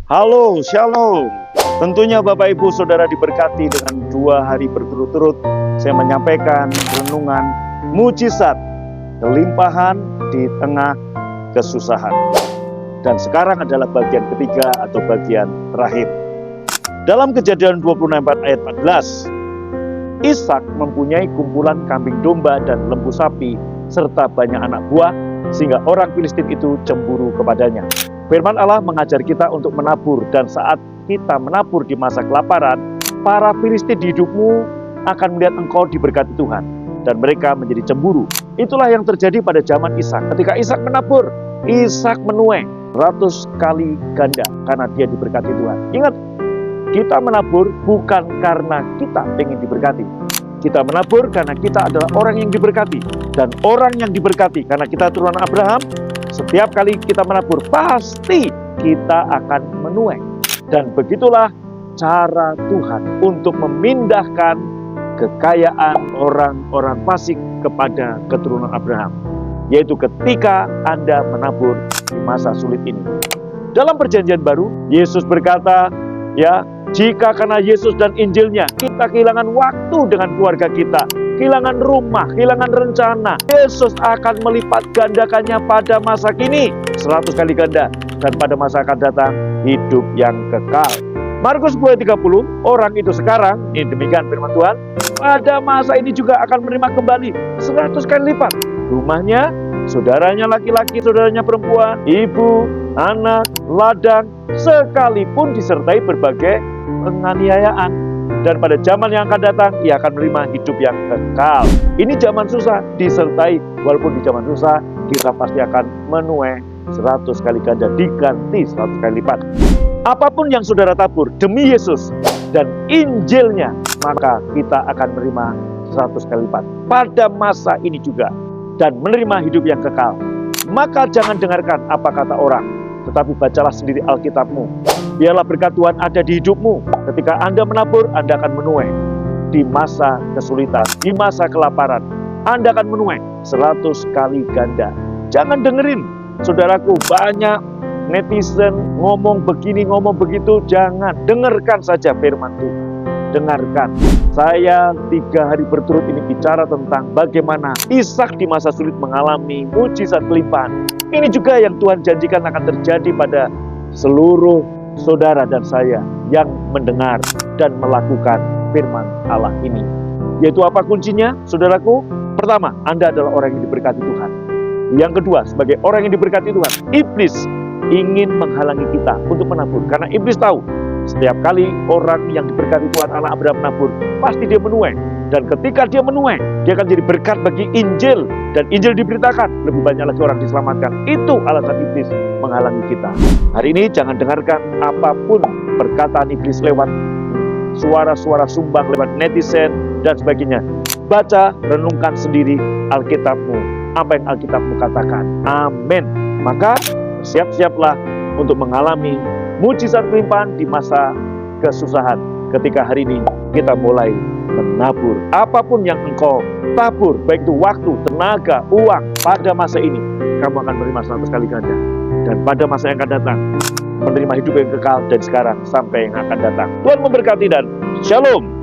Halo, Shalom. Tentunya Bapak Ibu Saudara diberkati dengan 2 hari berturut-turut saya menyampaikan renungan mujizat kelimpahan di tengah kesusahan. Dan sekarang adalah bagian ketiga atau bagian terakhir. Dalam Kejadian 26 ayat 14, Ishak mempunyai kumpulan kambing domba dan lembu sapi serta banyak anak buah, sehingga orang Filistin itu cemburu kepadanya. Firman Allah mengajar kita untuk menabur, dan saat kita menabur di masa kelaparan, para Filistin di hidupmu akan melihat engkau diberkati Tuhan, dan mereka menjadi cemburu. Itulah yang terjadi pada zaman Ishak. Ketika Ishak menabur, Ishak menuai 100 kali ganda karena dia diberkati Tuhan. Ingat, kita menabur bukan karena kita ingin diberkati. Kita menabur karena kita adalah orang yang diberkati. Dan orang yang diberkati karena kita turunan Abraham, setiap kali kita menabur, pasti kita akan menuai. Dan begitulah cara Tuhan untuk memindahkan kekayaan orang-orang fasik kepada keturunan Abraham. Yaitu ketika Anda menabur di masa sulit ini. Dalam perjanjian baru, Yesus berkata, jika karena Yesus dan Injilnya kita kehilangan waktu dengan keluarga kita, kehilangan rumah, kehilangan rencana, Yesus akan melipat gandakannya pada masa kini 100 kali ganda, dan pada masa akan datang hidup yang kekal. Markus 10:30, orang itu sekarang, ini demikian firman Tuhan, pada masa ini juga akan menerima kembali 100 kali lipat rumahnya, saudaranya laki-laki, saudaranya perempuan, ibu, anak, ladang, sekalipun disertai berbagai penganiayaan. Dan pada zaman yang akan datang, ia akan menerima hidup yang kekal. Ini zaman susah, disertai, walaupun di zaman susah, kita pasti akan menuai 100 kali ganda, diganti 100 kali lipat. Apapun yang saudara tabur demi Yesus dan Injilnya, maka kita akan menerima 100 kali lipat pada masa ini juga, dan menerima hidup yang kekal. Maka jangan dengarkan apa kata orang, tetapi bacalah sendiri Alkitabmu. Biarlah berkat Tuhan ada di hidupmu. Ketika Anda menabur, Anda akan menuai. Di masa kesulitan, di masa kelaparan, Anda akan menuai 100 kali ganda. Jangan dengerin, saudaraku, banyak netizen ngomong begini, ngomong begitu. Jangan, dengarkan saja firman Tuhan. Dengarkan. Saya 3 hari berturut ini bicara tentang bagaimana Ishak di masa sulit mengalami mujizat kelimpahan. Ini juga yang Tuhan janjikan akan terjadi pada seluruh saudara dan saya yang mendengar dan melakukan firman Allah ini. Yaitu apa kuncinya, saudaraku? Pertama, Anda adalah orang yang diberkati Tuhan. Yang kedua, sebagai orang yang diberkati Tuhan, iblis ingin menghalangi kita untuk menabur. Karena iblis tahu, setiap kali orang yang diberkati Tuhan, anak Abraham menabur, pasti dia menuai. Dan ketika dia menuai, dia akan jadi berkat bagi Injil. Dan Injil diberitakan, lebih banyak lagi orang diselamatkan. Itu alasan iblis menghalangi kita. Hari ini jangan dengarkan apapun perkataan iblis lewat suara-suara sumbang, lewat netizen, dan sebagainya. Baca, renungkan sendiri Alkitabmu, apa yang Alkitabmu katakan. Amin. Maka siap-siaplah untuk mengalami mujizat kelimpahan di masa kesusahan. Ketika hari ini kita mulai menabur. Apapun yang engkau tabur, baik itu waktu, tenaga, uang, pada masa ini, kamu akan menerima 100 kali ganda. Dan pada masa yang akan datang, menerima hidup yang kekal dari sekarang sampai yang akan datang. Tuhan memberkati dan Shalom.